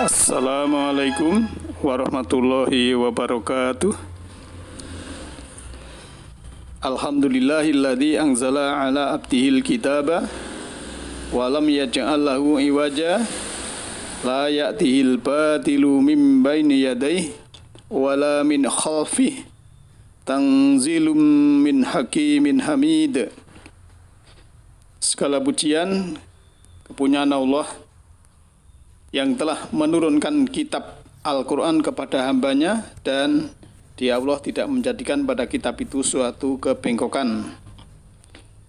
Assalamualaikum warahmatullahi wabarakatuh. Alhamdulillahilladzi anzala ala abdihil kitaba wa lam yaj'al lahu iwaja la ya'tihil batilu min baini yadayhi wala min khalfihi tanzilum min hakimin hamid. Segala pujian kepunyaan Allah yang telah menurunkan kitab Al-Quran kepada hambanya, dan Dia Allah tidak menjadikan pada kitab itu suatu kebengkokan.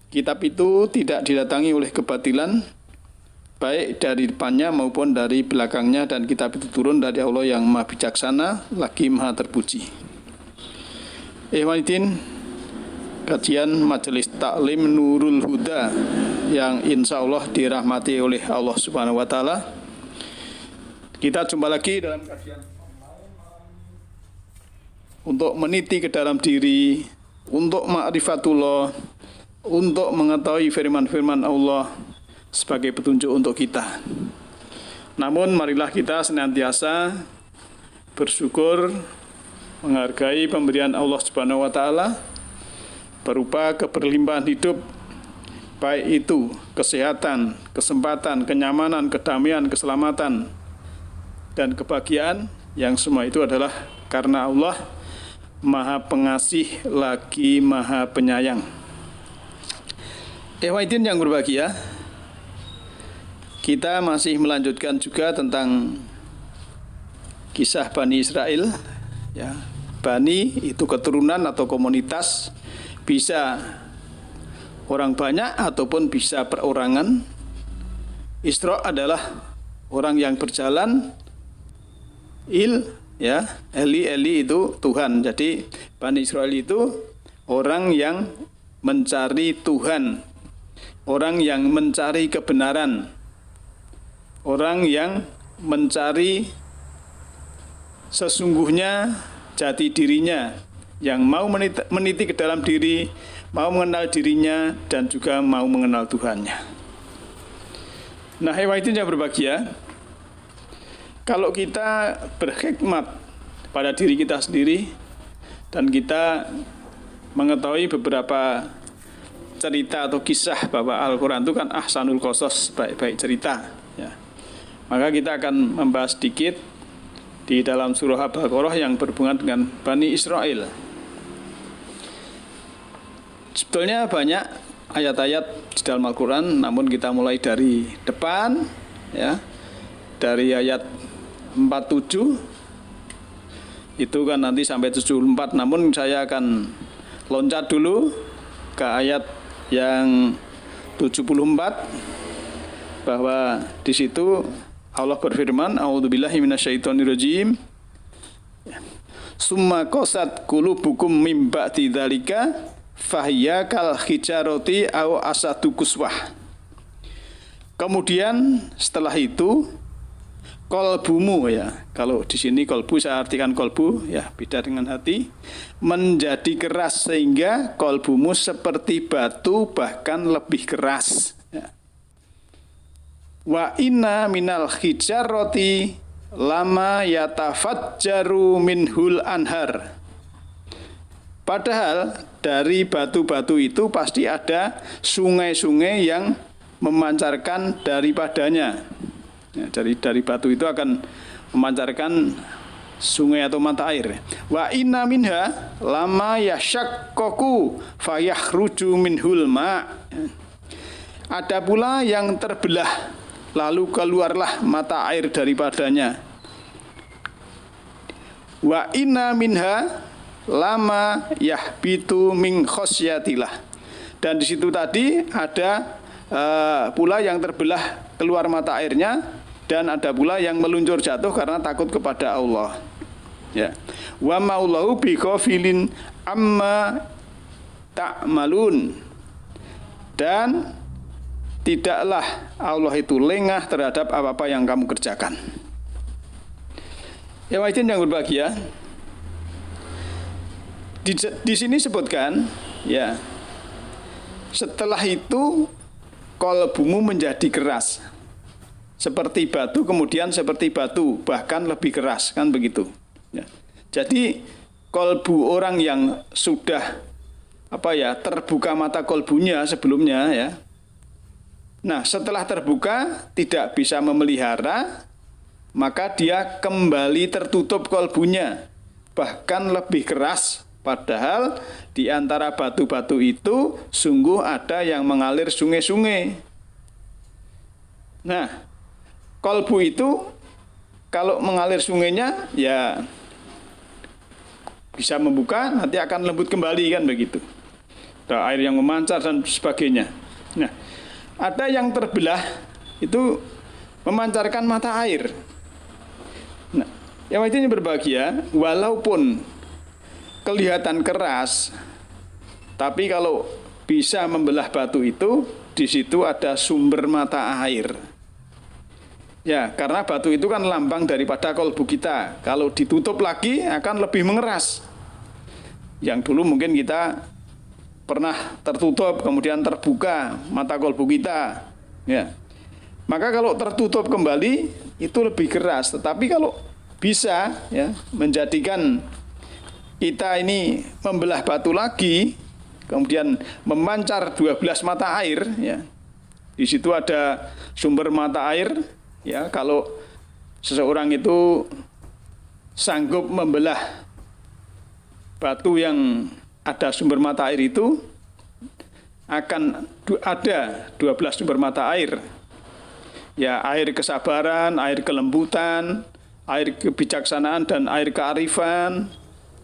Kitab itu tidak didatangi oleh kebatilan, baik dari depannya maupun dari belakangnya, dan kitab itu turun dari Allah yang maha bijaksana, lagi maha terpuji. Ikhwaniddin, kajian Majelis Taklim Nurul Huda yang insya Allah dirahmati oleh Allah Subhanahu wa Ta'ala. Kita jumpa lagi dalam kajian untuk meniti ke dalam diri, untuk ma'rifatullah, untuk mengetahui firman-firman Allah sebagai petunjuk untuk kita. Namun marilah kita senantiasa bersyukur, menghargai pemberian Allah Subhanahu wa Ta'ala berupa keberlimpahan hidup, baik itu kesehatan, kesempatan, kenyamanan, kedamaian, keselamatan, dan kebahagiaan, yang semua itu adalah karena Allah Maha Pengasih lagi Maha Penyayang. Ikhwaniddin yang berbahagia, kita masih melanjutkan juga tentang kisah Bani Israel. Ya, Bani itu keturunan atau komunitas, bisa orang banyak ataupun bisa perorangan. Isra adalah orang yang berjalan. Eli itu Tuhan. Jadi Bani Israel itu orang yang mencari Tuhan, orang yang mencari kebenaran, orang yang mencari sesungguhnya jati dirinya, yang mau meniti ke dalam diri, mau mengenal dirinya, dan juga mau mengenal Tuhannya. Nah, ikhwaniddin yang berbahagia, kalau kita berhikmat pada diri kita sendiri dan kita mengetahui beberapa cerita atau kisah, bahwa Al-Quran itu kan ahsanul qasas, baik-baik cerita, ya, maka kita akan membahas sedikit di dalam surah Al-Baqarah yang berhubungan dengan Bani Israel. Sebetulnya banyak ayat-ayat di dalam Al-Quran, namun kita mulai dari depan, ya, dari ayat 47 itu kan nanti sampai 74, namun saya akan loncat dulu ke ayat yang 74, bahwa di situ Allah berfirman, a'udzubillahi minasyaitonirrajim, summa qasat qulubukum mim ba'di dzalika fahiya kal hijarati aw asadu quswah. Kemudian setelah itu kolbumu, ya, kalau di sini kolbu saya artikan kolbu, ya, beda dengan hati, menjadi keras sehingga kolbumu seperti batu, bahkan lebih keras, ya. Wa inna minal hijarati lama yatafajjaru minhul anhar. Padahal dari batu-batu itu pasti ada sungai-sungai yang memancarkan daripadanya. Ya, dari batu itu akan memancarkan sungai atau mata air. Wa inna minha lama yashaqqaqu fayakhruju minhul ma'. Ada pula yang terbelah, lalu keluarlah mata air daripadanya. Wa inna minha lama yahbitu min khosyatillah. Dan di situ tadi ada pula yang terbelah keluar mata airnya, dan ada pula yang meluncur jatuh karena takut kepada Allah. Ya. Wa ma'allahu bighafilin amma ta'malun. Dan tidaklah Allah itu lengah terhadap apa-apa yang kamu kerjakan. Ya, wajib yang berbahagia, di sini sebutkan, ya, setelah itu kolbumu menjadi keras. seperti batu, kemudian seperti batu, bahkan lebih keras, kan begitu. Ya. Jadi kolbu orang yang sudah terbuka mata kolbunya sebelumnya, ya. Nah, setelah terbuka tidak bisa memelihara, maka dia kembali tertutup kolbunya, bahkan lebih keras. Padahal di antara batu-batu itu sungguh ada yang mengalir sungai-sungai. Nah, kolbu itu kalau mengalir sungainya ya bisa membuka, nanti akan lembut kembali, kan begitu. Ada air yang memancar dan sebagainya. Nah, ada yang terbelah itu memancarkan mata air. Nah, yang ini berbahagia, walaupun kelihatan keras, tapi kalau bisa membelah batu itu, di situ ada sumber mata air. Ya, karena batu itu kan lambang daripada kolbu kita. Kalau ditutup lagi akan lebih mengeras. Yang dulu mungkin kita pernah tertutup, kemudian terbuka mata kolbu kita. Ya. Maka kalau tertutup kembali itu lebih keras. Tetapi kalau bisa ya menjadikan kita ini membelah batu lagi, kemudian memancar 12 mata air, ya. Di situ ada sumber mata air. Ya, kalau seseorang itu sanggup membelah batu yang ada sumber mata air itu, akan ada 12 sumber mata air. Ya, air kesabaran, air kelembutan, air kebijaksanaan dan air kearifan,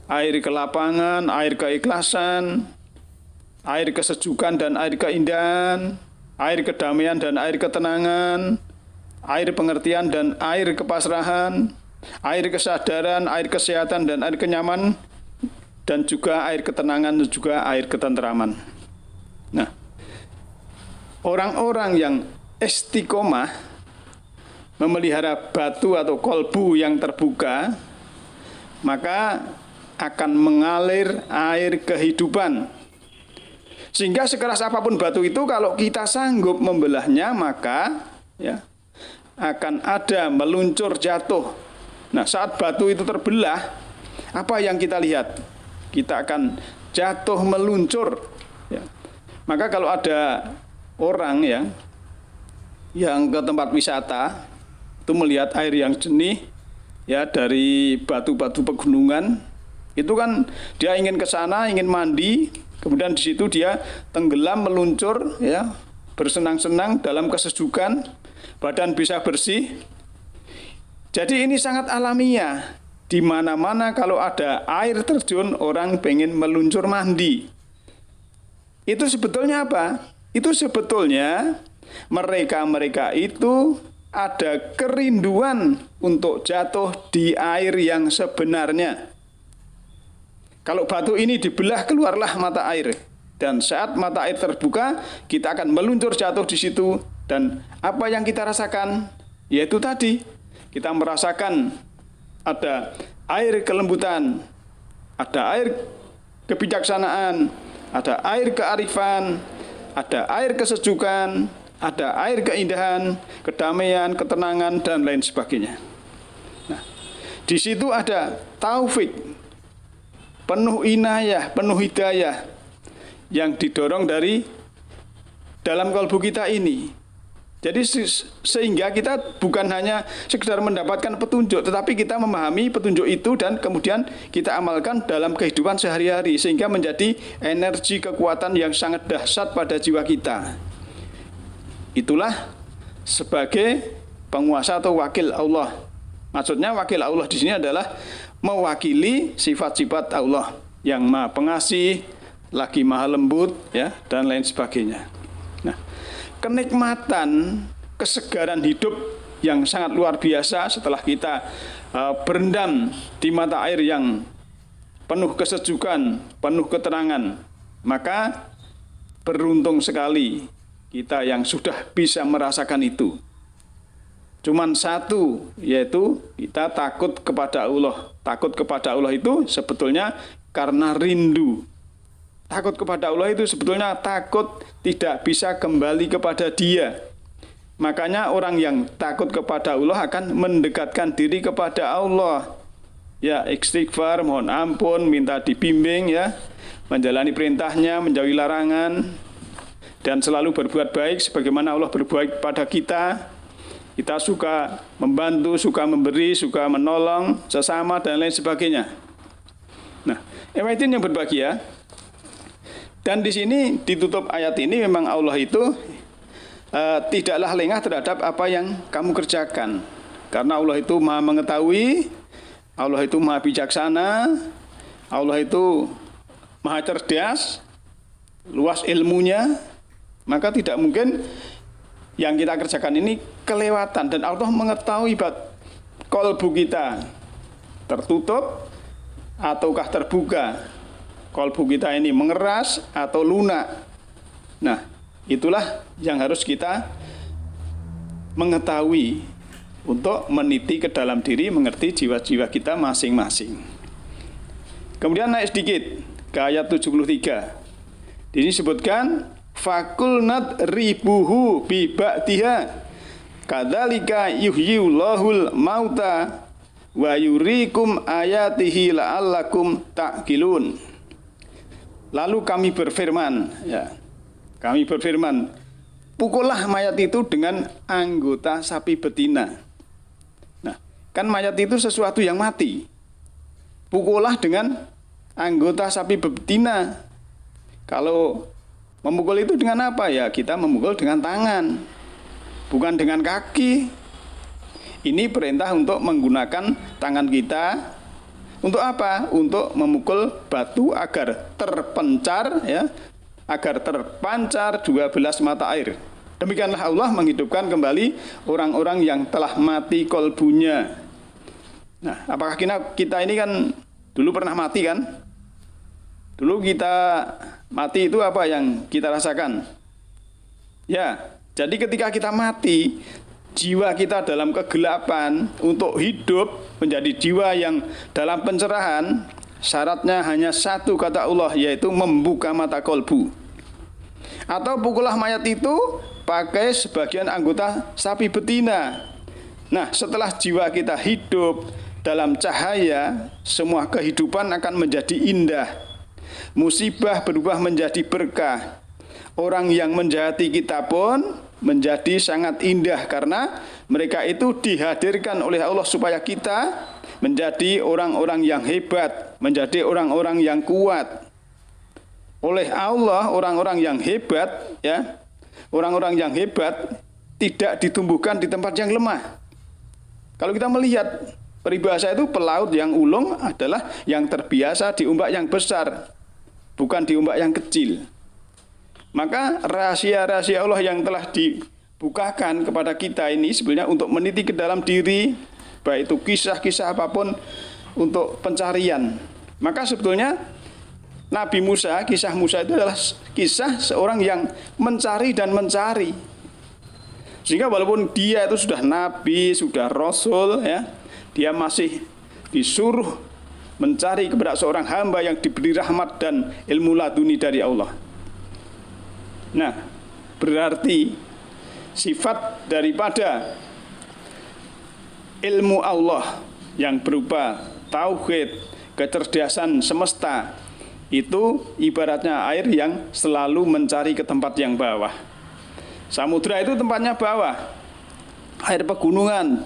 air kelapangan, air keikhlasan, air kesejukan dan air keindahan, air kedamaian dan air ketenangan, air pengertian dan air kepasrahan, air kesadaran, air kesehatan dan air kenyamanan, dan juga air ketenangan dan juga air ketenteraman. Nah, orang-orang yang istiqomah memelihara batu atau kolbu yang terbuka, maka akan mengalir air kehidupan. Sehingga sekeras apapun batu itu, kalau kita sanggup membelahnya, maka ya akan ada meluncur jatuh. Nah, saat batu itu terbelah, apa yang kita lihat? Kita akan jatuh meluncur. Ya. Maka kalau ada orang ya yang ke tempat wisata itu melihat air yang jernih ya dari batu-batu pegunungan, itu kan dia ingin ke sana, ingin mandi, kemudian di situ dia tenggelam meluncur ya, bersenang-senang dalam kesejukan, badan bisa bersih. Jadi ini sangat alamiah. Di mana-mana kalau ada air terjun, orang pengen meluncur mandi. Itu sebetulnya apa? Itu sebetulnya mereka-mereka itu ada kerinduan untuk jatuh di air yang sebenarnya. Kalau batu ini dibelah, keluarlah mata air. Dan saat mata air terbuka, kita akan meluncur jatuh di situ. Dan apa yang kita rasakan? Yaitu tadi, kita merasakan ada air kelembutan, ada air kebijaksanaan, ada air kearifan, ada air kesejukan, ada air keindahan, kedamaian, ketenangan, dan lain sebagainya. Nah, di situ ada taufik, penuh inayah, penuh hidayah yang didorong dari dalam kalbu kita ini. Jadi sehingga kita bukan hanya sekedar mendapatkan petunjuk, tetapi kita memahami petunjuk itu dan kemudian kita amalkan dalam kehidupan sehari-hari sehingga menjadi energi kekuatan yang sangat dahsyat pada jiwa kita. Itulah sebagai penguasa atau wakil Allah. Maksudnya wakil Allah di sini adalah mewakili sifat-sifat Allah yang Maha Pengasih, lagi Maha Lembut, ya, dan lain sebagainya. Nah, kenikmatan, kesegaran hidup yang sangat luar biasa setelah kita berendam di mata air yang penuh kesejukan, penuh keterangan, maka beruntung sekali kita yang sudah bisa merasakan itu. Cuman satu, yaitu kita takut kepada Allah. Takut kepada Allah itu sebetulnya karena rindu. Takut kepada Allah itu sebetulnya takut tidak bisa kembali kepada Dia. Makanya orang yang takut kepada Allah akan mendekatkan diri kepada Allah. Ya, istighfar, mohon ampun, minta dibimbing ya, menjalani perintahnya, menjauhi larangan, dan selalu berbuat baik sebagaimana Allah berbuat pada kita. Kita suka membantu, suka memberi, suka menolong sesama dan lain sebagainya. Nah, yang berbahagia. Dan di sini ditutup ayat ini memang Allah itu tidaklah lengah terhadap apa yang kamu kerjakan. Karena Allah itu maha mengetahui, Allah itu maha bijaksana, Allah itu maha cerdas, luas ilmunya, maka tidak mungkin yang kita kerjakan ini kelewatan. Dan Allah mengetahui kolbu kita tertutup ataukah terbuka, kolbu kita ini mengeras atau lunak. Nah, itulah yang harus kita mengetahui untuk meniti ke dalam diri, mengerti jiwa-jiwa kita masing-masing. Kemudian naik sedikit ke ayat 73. Di sini disebutkan fakulnat ribuhu bi ba'diha kadzalika yuhyillahul mauta wa yurikum ayatihi la'allakum ta'qilun. Lalu kami berfirman, ya. Kami berfirman, pukullah mayat itu dengan anggota sapi betina. Nah, kan mayat itu sesuatu yang mati. Pukullah dengan anggota sapi betina. Kalau memukul itu dengan apa ya? Kita memukul dengan tangan, bukan dengan kaki. Ini perintah untuk menggunakan tangan kita. Untuk apa? Untuk memukul batu agar terpencar, ya, agar terpancar 12 mata air. Demikianlah Allah menghidupkan kembali orang-orang yang telah mati kolbunya. Nah, apakah kita ini kan dulu pernah mati kan? Dulu kita mati itu apa yang kita rasakan? Ya, jadi ketika kita mati, jiwa kita dalam kegelapan untuk hidup menjadi jiwa yang dalam pencerahan, syaratnya hanya satu kata Allah, yaitu membuka mata kolbu. Atau pukullah mayat itu pakai sebagian anggota sapi betina. Nah, setelah jiwa kita hidup dalam cahaya, semua kehidupan akan menjadi indah. Musibah berubah menjadi berkah. Orang yang menjahati kita pun menjadi sangat indah karena mereka itu dihadirkan oleh Allah supaya kita menjadi orang-orang yang hebat, menjadi orang-orang yang kuat. Oleh Allah, orang-orang yang hebat, ya, orang-orang yang hebat tidak ditumbuhkan di tempat yang lemah. Kalau kita melihat peribahasa itu, pelaut yang ulung adalah yang terbiasa di ombak yang besar, bukan di ombak yang kecil. Maka rahasia-rahasia Allah yang telah dibukakan kepada kita ini sebenarnya untuk meniti ke dalam diri, baik itu kisah-kisah apapun untuk pencarian. Maka sebetulnya Nabi Musa, kisah Musa itu adalah kisah seorang yang mencari dan mencari. Sehingga walaupun dia itu sudah nabi, sudah rasul, ya, dia masih disuruh mencari kepada seorang hamba yang diberi rahmat dan ilmu laduni dari Allah. Nah, berarti sifat daripada ilmu Allah yang berupa tauhid, kecerdasan semesta, itu ibaratnya air yang selalu mencari ke tempat yang bawah. Samudra itu tempatnya bawah. Air pegunungan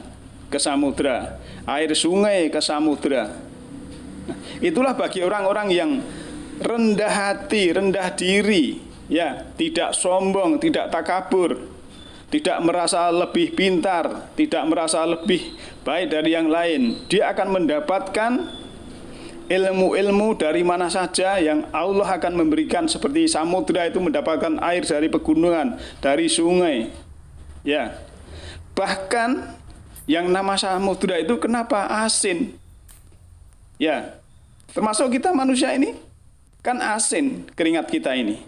ke samudra, air sungai ke samudra. Nah, itulah bagi orang-orang yang rendah hati, rendah diri, ya, tidak sombong, tidak takabur, tidak merasa lebih pintar, tidak merasa lebih baik dari yang lain. Dia akan mendapatkan ilmu-ilmu dari mana saja yang Allah akan memberikan, seperti samudra itu mendapatkan air dari pegunungan, dari sungai. Ya. Bahkan yang nama samudra itu kenapa asin? Ya. Termasuk kita manusia ini kan asin keringat kita ini.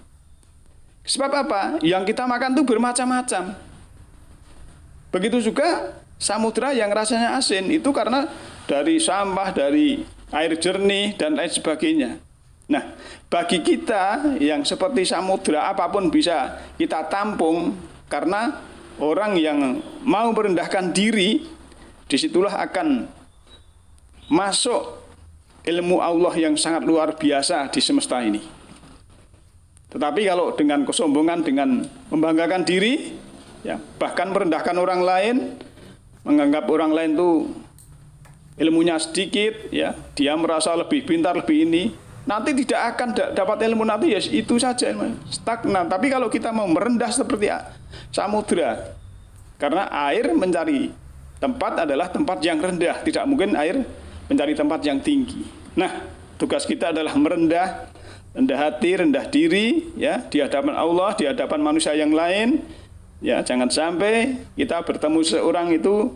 Sebab apa? Yang kita makan itu bermacam-macam. Begitu juga samudra yang rasanya asin itu karena dari sampah, dari air jernih dan lain sebagainya. Nah, bagi kita yang seperti samudra, apapun bisa kita tampung karena orang yang mau merendahkan diri, disitulah akan masuk ilmu Allah yang sangat luar biasa di semesta ini. Tetapi kalau dengan kesombongan, dengan membanggakan diri, ya, bahkan merendahkan orang lain, menganggap orang lain itu ilmunya sedikit, ya, dia merasa lebih pintar, lebih ini, nanti tidak akan dapat ilmu, nanti ya itu saja, stagnan. Tapi kalau kita mau merendah seperti samudra, karena air mencari tempat adalah tempat yang rendah, tidak mungkin air mencari tempat yang tinggi. Nah, tugas kita adalah rendah hati, rendah diri, ya, di hadapan Allah, di hadapan manusia yang lain. Ya, jangan sampai kita bertemu seorang itu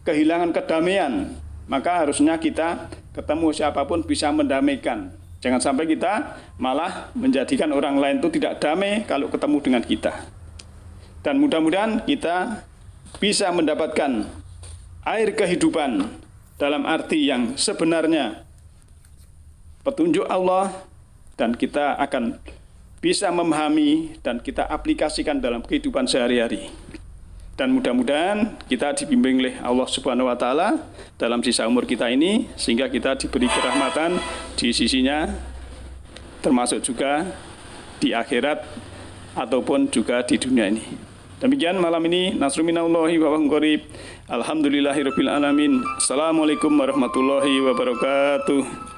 kehilangan kedamaian. Maka harusnya kita ketemu siapapun bisa mendamaikan. Jangan sampai kita malah menjadikan orang lain itu tidak damai kalau ketemu dengan kita. Dan mudah-mudahan kita bisa mendapatkan air kehidupan dalam arti yang sebenarnya petunjuk Allah, dan kita akan bisa memahami dan kita aplikasikan dalam kehidupan sehari-hari. Dan mudah-mudahan kita dibimbing oleh Allah Subhanahu wa taala dalam sisa umur kita ini, sehingga kita diberi kerahmatan di sisinya, termasuk juga di akhirat ataupun juga di dunia ini. Demikian malam ini, nasrun minallahi wa huwa qarib. Alhamdulillahirabbil alamin. Assalamualaikum warahmatullahi wabarakatuh.